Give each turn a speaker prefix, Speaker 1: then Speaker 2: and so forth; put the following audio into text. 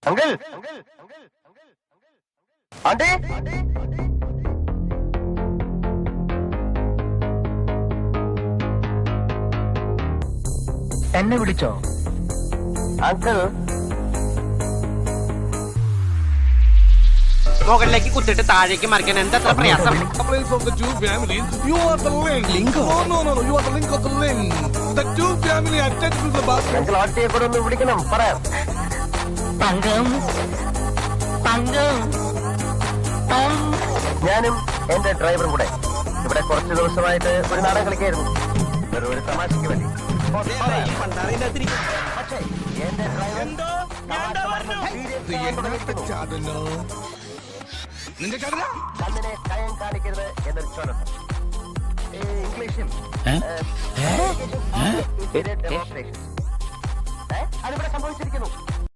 Speaker 1: Uncle anti എന്നെ വിളിച്ചോ uncle?
Speaker 2: മുകളിലേക്ക് കുത്തിട്ട് താഴേക്ക് മറിക്കാൻ എന്താ പ്രയാസം?
Speaker 3: Of the two families, you are the link. No. You are the link of the link. The two families attached to the bus.
Speaker 1: Uncle ആട്ടിയെ കൂടെ ഒന്ന് വിളിക്കണം, പറയാം. ഞാനും എന്റെ ഡ്രൈവറും കൂടെ ഇവിടെ കുറച്ച് ദിവസമായിട്ട് ഒരു നാടകം കളിക്കായിരുന്നു, ഒരു തമാശയ്ക്ക് വേണ്ടി. പക്ഷേ എന്റെ ഡ്രൈവർ കണ്ണിനെ കയം കാണിക്കരുത് എന്നൊരു ചോരം ഇംഗ്ലീഷിൽ അതിവിടെ സംഭവിച്ചിരിക്കുന്നു.